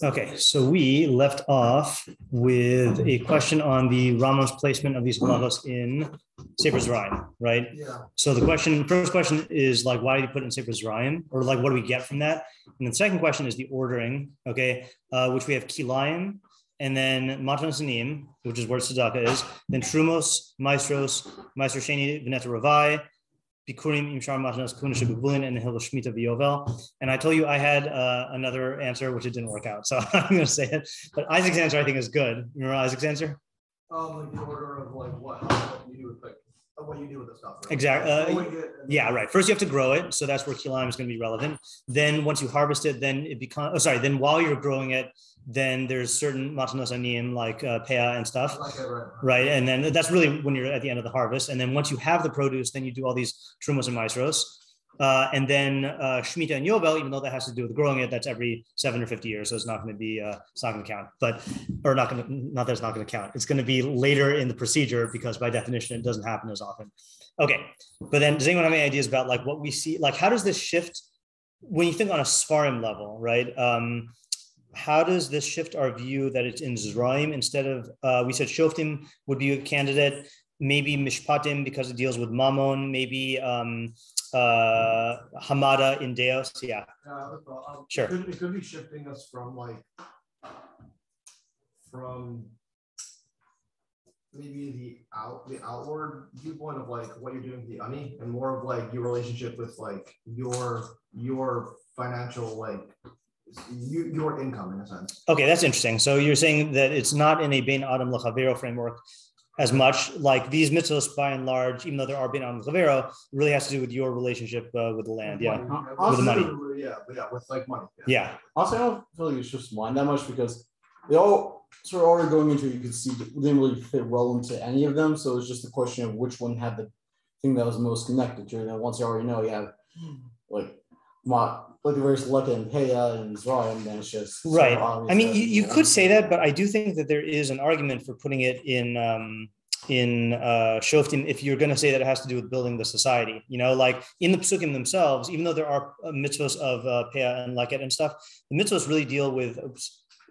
Okay, so we left off with a question on the Rambam's placement of these halachos in Sefer Zera'im, right? Yeah. So the first question is like, why did he put it in Sefer Zera'im? Or like, what do we get from that? And the second question is the ordering, okay, which we have kilayim, and then Matnos Aniyim, which is where Tzedakah is, then Trumos, Maestros, Maestro Sheni, Veneta Ravai, Bikurim, Imshar Matnos, Kunisha Bubulin, and Hilchos Matnos Aniyim. And I told you I had another answer, which it didn't work out. So I'm going to say it. But Isaac's answer, I think, is good. Remember Isaac's answer? Like the order of like what you do with what you do with the stuff. Right? Exactly. Yeah, right. First, you have to grow it. So that's where kilayim is going to be relevant. Then once you harvest it, then it becomes, then while you're growing it, then there's certain matnos aniyim like peah and stuff, right? And then that's really when you're at the end of the harvest. And then once you have the produce, then you do all these trumos and maestros. And then Shemitah and Yovel, even though that has to do with growing it, that's every 7 or 50 years. So it's not going to be, it's not going to count, not that it's not going to count. It's going to be later in the procedure because by definition, it doesn't happen as often. Okay. But then does anyone have any ideas about like what we see? Like, how does this shift when you think on a Sfarim level, right? How does this shift our view that it's in Zera'im instead of, we said Shoftim would be a candidate, maybe Mishpatim because it deals with Mammon, maybe Hamada in Deos, yeah. Sure. It could be shifting us from maybe the outward viewpoint of like what you're doing with the ani, and more of like your relationship with like your financial your income in a sense. Okay, that's interesting. So you're saying that it's not in a Bein Adam L'Chavero framework as much, like these mitzvos by and large, even though there are Bein Adam L'Chavero, really has to do with your relationship with the land, with the money. Yeah, with like money. Yeah. Also, I don't feel like it's just mine that much because they all sort of already going into it, you could see it didn't really fit well into any of them. So it's just a question of which one had the thing that was most connected to. And then once you already know, you have the very select and Peah and Zera'im, then it's just right. I mean, you could say that, but I do think that there is an argument for putting it in Shoftim if you're going to say that it has to do with building the society. You know, like in the Psukim themselves, even though there are mitzvos of Peah and Leket and stuff, the mitzvos really deal with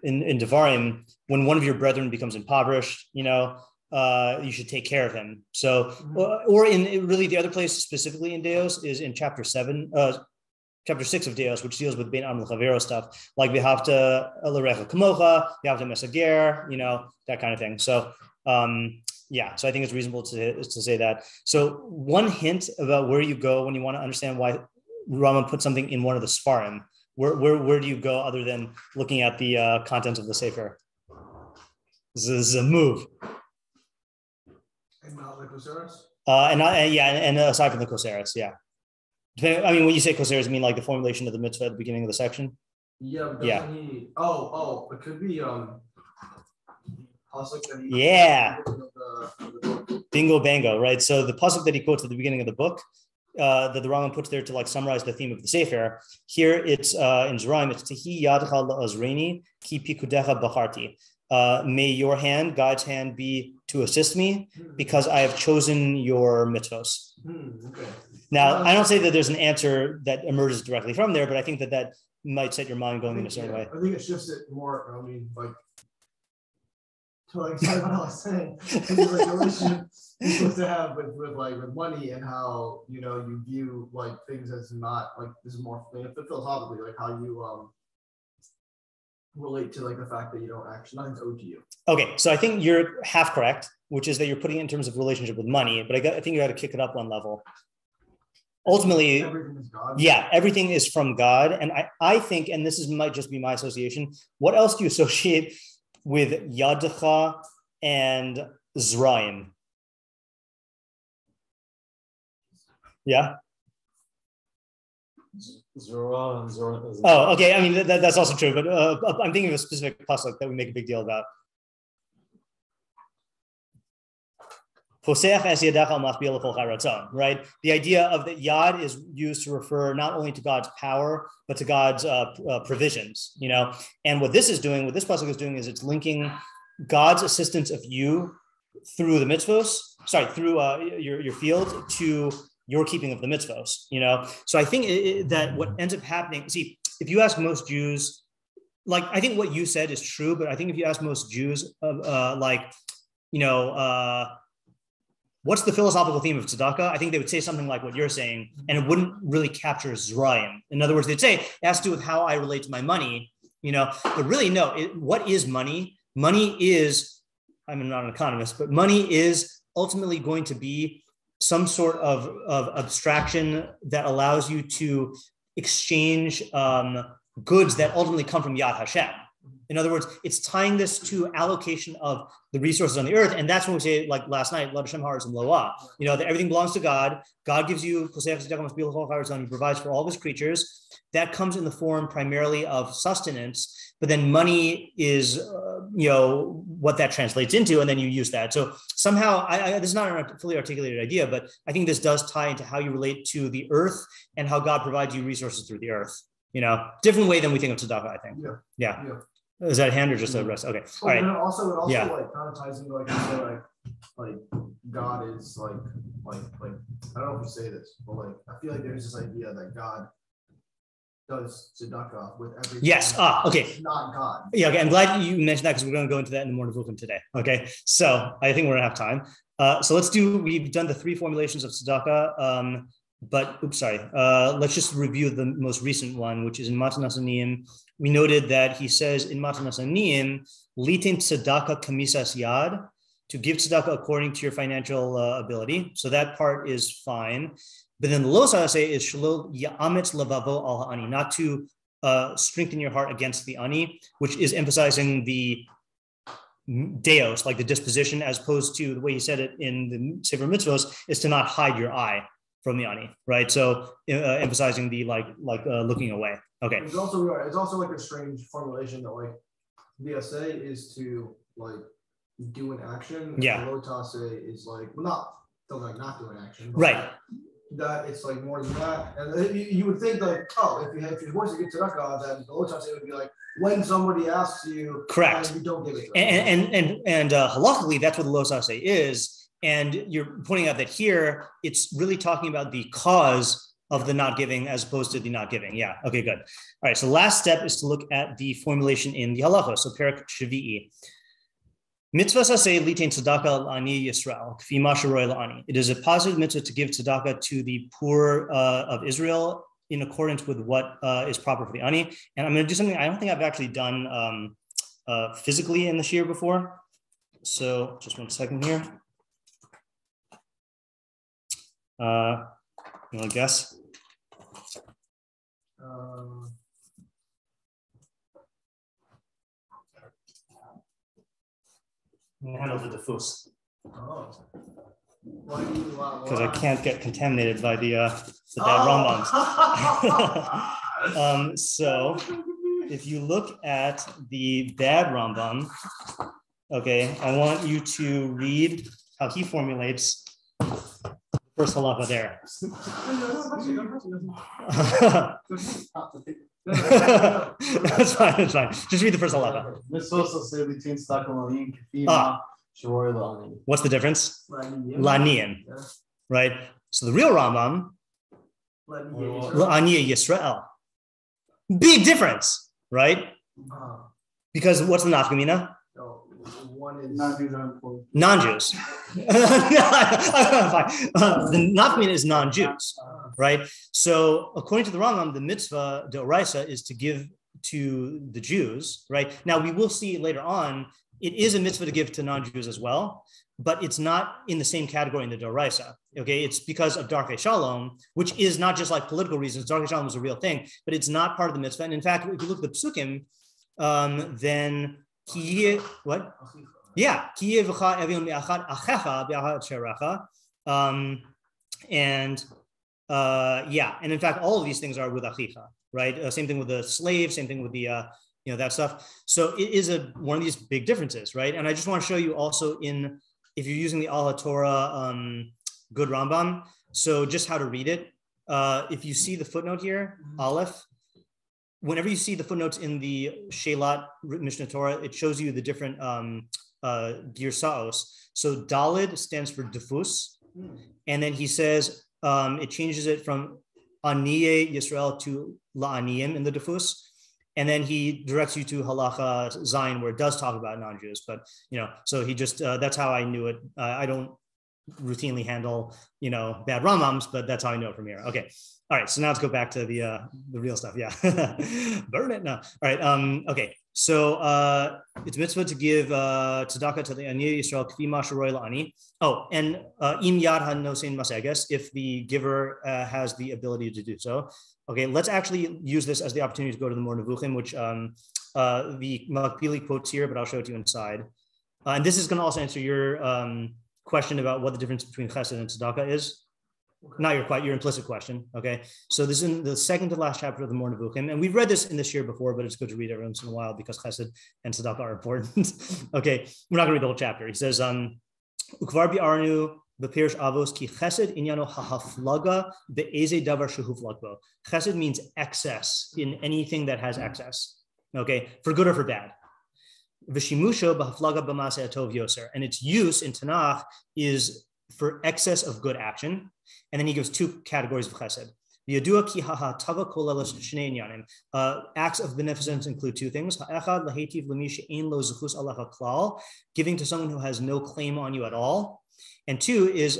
in Devarim when one of your brethren becomes impoverished. You know, you should take care of him. So, or in really the other place specifically in Deos is in chapter 6 of Deos, which deals with Bein Adam L'Chavero stuff, like V'havta L'Recha Kamocha, V'havta Mesager, you know, that kind of thing. So, so I think it's reasonable to say that. So one hint about where you go when you want to understand why Rambam put something in one of the Sfarim, where do you go other than looking at the contents of the Sefer? This is a move. And not the Koseres? And aside from the Koseres, yeah. I mean, when you say Koseres, you mean like the formulation of the mitzvah at the beginning of the section? Yeah. It could be pasuk that he Bingo bango, right? So the pasuk that he quotes at the beginning of the book, that the Rambam puts there to like summarize the theme of the Sefer. Here it's in Zera'im, it's Tehi yadcha la'azreini ki pikudecha bacharti. May your hand, God's hand, be to assist me because I have chosen your mitzvos. Okay. Now, I don't say that there's an answer that emerges directly from there, but I think that might set your mind going in a certain way. I think it's just more, to like what I was saying, it's like a relationship you're supposed to have with money and how, you view like things as not like, this is more philosophically, like how you relate to like the fact that you don't actually, nothing's owed to you. Okay, so I think you're half correct, which is that you're putting it in terms of relationship with money, but I think you got to kick it up one level. Ultimately, everything is God. Yeah, everything is from God. And I think, and this might just be my association, what else do you associate with Yadcha and Zera'im? Yeah? Zora. Oh, okay. I mean, that's also true, but I'm thinking of a specific pasuk that we make a big deal about. Right? The idea of that yad is used to refer not only to God's power, but to God's provisions, And what this pasuk is doing is it's linking God's assistance of you through the mitzvos, through your field to your keeping of the mitzvos, So I think that what ends up happening, see, if you ask most Jews like, I think what you said is true, but I think if you ask most Jews, what's the philosophical theme of tzedakah? I think they would say something like what you're saying, and it wouldn't really capture Zera'im. In other words, they'd say it has to do with how I relate to my money, but really no, what is money? Money is, I'm not an economist, but money is ultimately going to be some sort of abstraction that allows you to exchange goods that ultimately come from Yad Hashem. In other words, it's tying this to allocation of the resources on the earth. And that's when we say, like last night, that everything belongs to God. God gives you, he provides for all of his creatures. That comes in the form primarily of sustenance, but then money is, what that translates into, and then you use that. So somehow, this is not a fully articulated idea, but I think this does tie into how you relate to the earth and how God provides you resources through the earth. Different way than we think of tzedakah, I think. Yeah. Is that a hand or just a rest? Okay. All right. And it also like kind of ties into like God is like I don't know if you say this, but like I feel like there's this idea that God does tzedakah with everything. Yes. Okay. It's not God. Yeah. Okay. I'm glad you mentioned that because we're going to go into that in the more Nevuchim today. Okay. So I think we're gonna have time. So we've done the 3 formulations of tzedakah. Let's just review the most recent one, which is in Matnos Aniyim. We noted that he says in Matnos Aniyim, litin tzedakah kamisas yad, to give tzedakah according to your financial ability. So that part is fine. But then the lo say is shelo ya'ametz levavo al ha'ani, not to strengthen your heart against the ani, which is emphasizing the deos, like the disposition, as opposed to the way he said it in the Sefer Mitzvos, is to not hide your eye from the ani, right? So emphasizing the looking away. Okay. It's also like a strange formulation that like the essay is to like do an action. Yeah. The lotase is like not do an action. But right. That it's like more than that, and you would think like, oh, if you're going to get tzedakah, then the lotase would be like when somebody asks you, correct, you don't give it. And halachically, that's what the lotase is. And you're pointing out that here it's really talking about the cause of the not giving as opposed to the not giving. Yeah. Okay, good. All right. So last step is to look at the formulation in the halachos. So Perak Shavi'i. Mitzvos aseh litain tzedakah l'ani Yisrael k'fi ma sheroy l'ani. It is a positive mitzvah to give tzedakah to the poor of Israel in accordance with what is proper for the ani. And I'm going to do something I don't think I've actually done physically in this year before. So just 1 second here. You want to guess? Handle the detour. Because I can't get contaminated by the bad Rambams. So if you look at the bad Rambam, okay, I want you to read how he formulates first halacha there. That's fine. Just read the first halacha. What's the difference? L'aniyim. Right? So the real Rambam, l'aniyim Yisrael. Big difference, right? Because what's the nafkamina? One is non-Jews. The nafkamina is non-Jews, right? So according to the Rambam, the mitzvah d'oraisa is to give to the Jews, right? Now we will see later on, it is a mitzvah to give to non-Jews as well, but it's not in the same category in the d'oraisa. Okay, it's because of darkei shalom, which is not just like political reasons. Darkei shalom is a real thing, but it's not part of the mitzvah. And in fact, if you look at the psukim, then what? Yeah, and in fact, all of these things are with achicha, right? Same thing with the slave, same thing with the that stuff. So it is one of these big differences, right? And I just want to show you also if you're using the Torah good Rambam, so just how to read it. If you see the footnote here, Aleph, whenever you see the footnotes in the Shelat Mishnah Torah, it shows you the different girsaos. So Dalid stands for depus, and then he says it changes it from Aniye Yisrael to La'aniyim in the depus. and then he directs you to halacha Zayin, where it does talk about non-Jews. But so he just that's how I knew it. I don't routinely handle bad Rambams, but that's how I know it from here. Okay. All right, so now let's go back to the real stuff. Yeah, burn it now. All right. Okay. So it's mitzvah to give tzedakah to the Ani Yisrael kfi ma sheroy la'ani. Oh, and im yad hanosein maseges, if the giver has the ability to do so. Okay, let's actually use this as the opportunity to go to the Moreh Nevuchim, which the Makbili quotes here, but I'll show it to you inside. And this is going to also answer your question about what the difference between chesed and tzedakah is. Okay. Not your implicit question. Okay, so this is in the second to last chapter of the Moreh Nevuchim, and we've read this in this year before, but it's good to read it every once in a while because chesed and tzedakah are important. Okay, we're not going to read the whole chapter. He says, "Ukvar bi'arnu b'pirish avos ki chesed inyano hahaflaga be'eze davar shehuflagbo." Chesed means excess in anything that has excess. Okay, for good or for bad. V'shimusho b'haflaga b'maseh atov yoser, and its use in Tanakh is for excess of good action. And then he gives two categories of chesed. Acts of beneficence include two things. Giving to someone who has no claim on you at all. And two is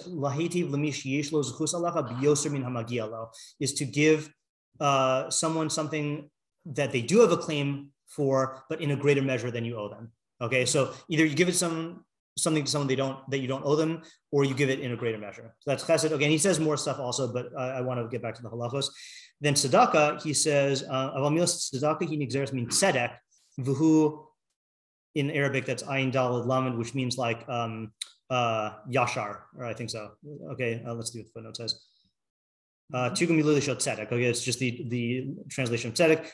is to give someone something that they do have a claim for, but in a greater measure than you owe them. Okay, so either you give it something to someone that you don't owe them, or you give it in a greater measure. So that's chesed. Okay, and he says more stuff also, but I want to get back to the halachos. Then tzedakah, he says, tzedakah he nigzeres mean tzedek, v'hu in Arabic that's ayin daled lamed, which means like yashar, or I think so. Okay, let's see what the footnote says. Okay, it's just the translation of tzedek.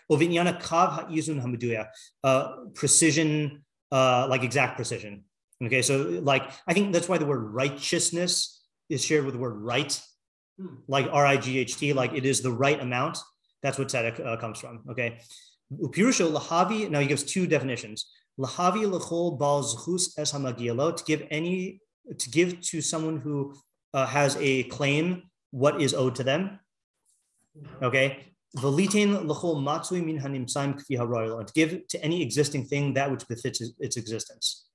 Precision, like exact precision. Okay, so like I think that's why the word righteousness is shared with the word right, like R-I-G-H-T, like it is the right amount. That's what tzedek comes from. Okay, upirusho lahavi. Now he gives two definitions: lahavi lechol bal zchus es hamagielo, to give to someone who has a claim what is owed to them. Okay. V'litin lechol matzui min hanimsaim kfi haroylo, to give to any existing thing that which befits its existence.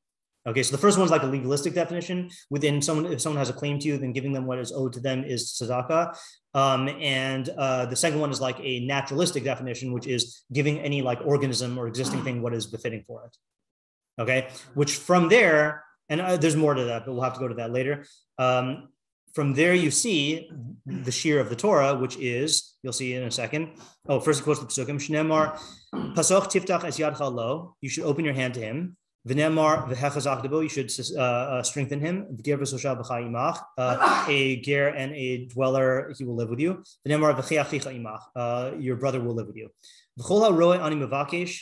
Okay, so the first one is like a legalistic definition. If someone has a claim to you, then giving them what is owed to them is tzedakah. And the second one is like a naturalistic definition, which is giving any like organism or existing thing what is befitting for it. Okay, which from there, and there's more to that, but we'll have to go to that later. From there, you see the shear of the Torah, which is, you'll see in a second. Oh, first, of course, the Pesukim. Shneimar, Pasoch tiftach es yadcha lo. You should open your hand to him. V'nemar v'hechazach debo. You should strengthen him. V'ger v'sosha b'cha imach. A ger and a dweller, he will live with you. V'nemar v'chiachicha imach. Your brother will live with you. V'chol ha'roe ani mevakesh.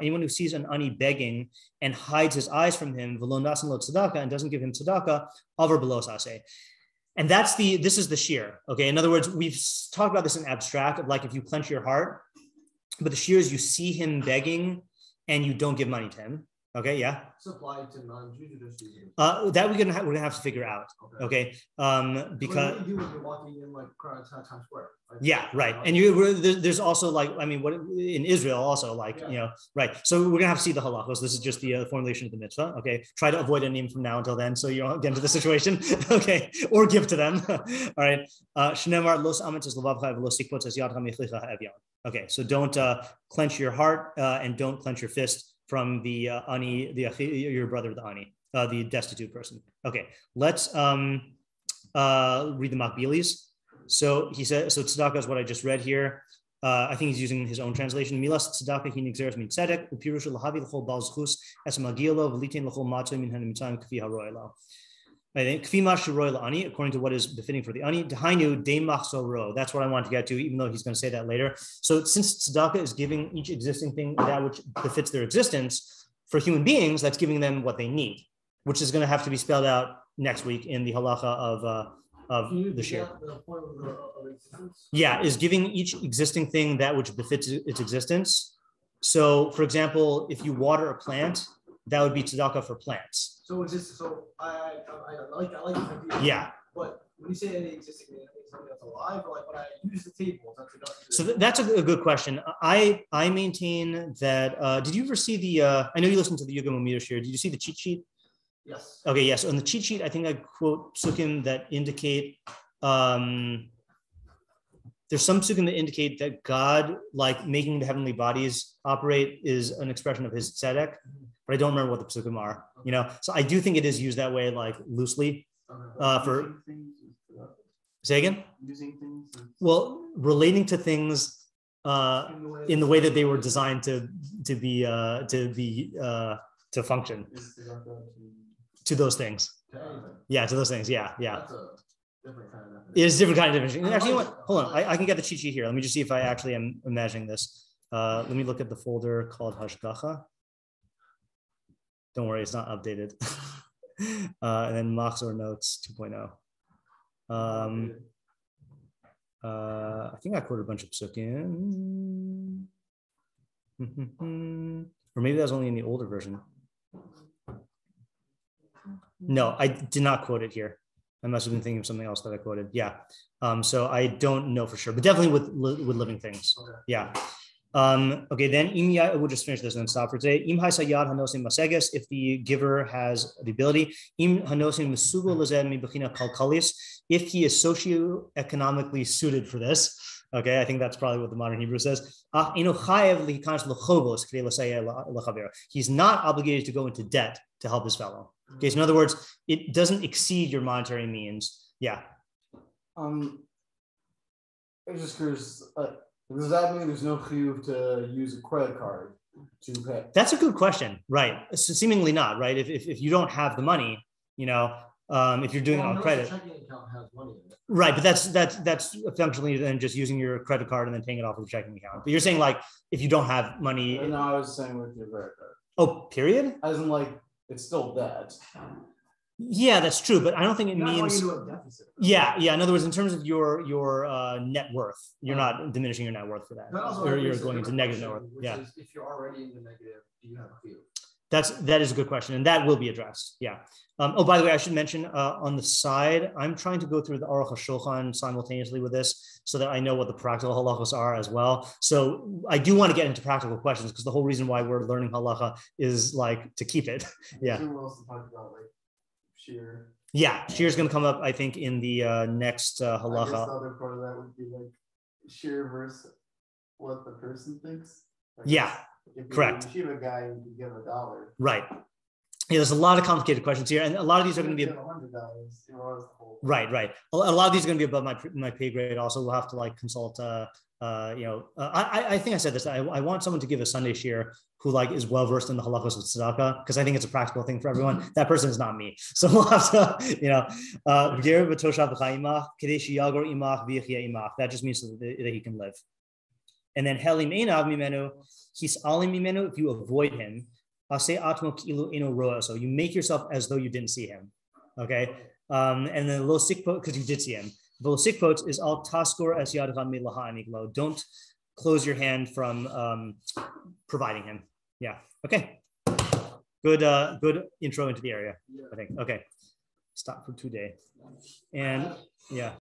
Anyone who sees an ani begging and hides his eyes from him, and doesn't give him tzedakah, over below sase. And this is the shear. Okay. In other words, we've talked about this in abstract of like if you clench your heart, but the shear is you see him begging and you don't give money to him. Okay, yeah. Supply to non-Jews. That we're gonna have to figure out. Okay, because what do you do when you're walking in like Times Square? Like, yeah, right. And there's also like what in Israel also like right. So we're gonna have to see the halachos. This is just the formulation of the mitzvah. Okay, try to avoid Aniyim from now until then, so you don't get into the situation. Okay, or give to them. All right. Shneimar los ametes levavcha v'lo sikvot es yadcha mechlicha ha'evyon. Okay, so don't clench your heart and don't clench your fist from the ani, your brother, the ani, the destitute person. Okay, let's read the Makbilis. So he said, so tzedakah is what I just read here. I think he's using his own translation. Milas tzedakah hi nigzeres min tzedek, upirusha lahavi l'chol bal zchus es magielo v'litin l'chol matzoi min hanimitzayim kfi haroylo. I think kfi ma sheroy ani, according to what is befitting for the ani. Dehainu de machshavah. That's what I want to get to, even though he's going to say that later. So since tzedakah is giving each existing thing that which befits their existence, for human beings, that's giving them what they need, which is going to have to be spelled out next week in the halacha of the shear. Yeah, is giving each existing thing that which befits its existence. So, for example, if you water a plant, that would be tzedakah for plants. So it's just I like the idea. Yeah. But when you say any existing thing, something that's alive, or like when I use the table, that's enough. So that's a good question. I maintain that. Did you ever see the? I know you listened to the mini-shiur. Did you see the cheat sheet? Yes. Okay. Yes. On the cheat sheet, I think I quote psukim that indicate. There's some psukim that indicate that God, like making the heavenly bodies operate, is an expression of His tzedakah, but I don't remember what the psukim are. You know, so I do think it is used that way, like loosely. For say again. Using things. Well, relating to things in the way that they were designed to function. To those things. Yeah, to those things. Yeah. That's a different kind of definition. It is a different kind of definition. Actually, you know what? Hold on. I can get the cheat sheet here. Let me just see if I actually am imagining this. Let me look at the folder called Hashgacha. Don't worry, it's not updated. And then Machshavah Notes 2.0. I think I quoted a bunch of psukim. Or maybe that was only in the older version. No, I did not quote it here. I must have been thinking of something else that I quoted. Yeah. So I don't know for sure, but definitely with living things. Okay. Yeah. Okay, then we'll just finish this and stop for today. If the giver has the ability, if he is socioeconomically suited for this. Okay, I think that's probably what the modern Hebrew says. He's not obligated to go into debt to help his fellow. Okay, so in other words, it doesn't exceed your monetary means. Yeah. It just curious. Does that mean there's no chiyuv to use a credit card to pay? That's a good question, right? So seemingly not, right? If you don't have the money, you know, if you're doing it on credit, checking account has money in it. Right? But that's functionally then just using your credit card and then paying it off with a checking account. But you're saying like if you don't have money. No, I was saying with your credit card. Oh, period. As in like it's still debt. Yeah, that's true, but I don't think it You're means. not going into a deficit. Yeah. In other words, in terms of your net worth, you're not diminishing your net worth for that, or you're going into negative net worth. Yeah. If you're already in the negative, do you have a few? That is a good question, and that will be addressed. Yeah. Oh, by the way, I should mention on the side, I'm trying to go through the Aruch HaShulchan simultaneously with this, so that I know what the practical halachos are as well. So I do want to get into practical questions because the whole reason why we're learning halacha is like to keep it. Yeah. Shiur. Yeah, shiur is going to come up, I think, in the next halacha. I guess the other part of that would be like shiur versus what the person thinks. Like yeah, correct. If you a guy, you can give $1. Right. Yeah, there's a lot of complicated questions here, and a lot of these are going to be $100. Right. A lot of these are going to be above my pay grade. Also, we'll have to like consult. I think I said this. I want someone to give a Sunday shiur who like is well versed in the halachos of tzedakah, because I think it's a practical thing for everyone. That person is not me, so we'll have to, that just means that he can live. And then helim einav mimenu, his alim mimenu, if you avoid him, so you make yourself as though you didn't see him. Okay, and then lo sikpot, because you did see him. The sikpot is al taskor es yadcha milaha aniglo. Don't close your hand from providing him. Yeah. Okay. Good intro into the area, I think. Okay. Stop for today. And yeah.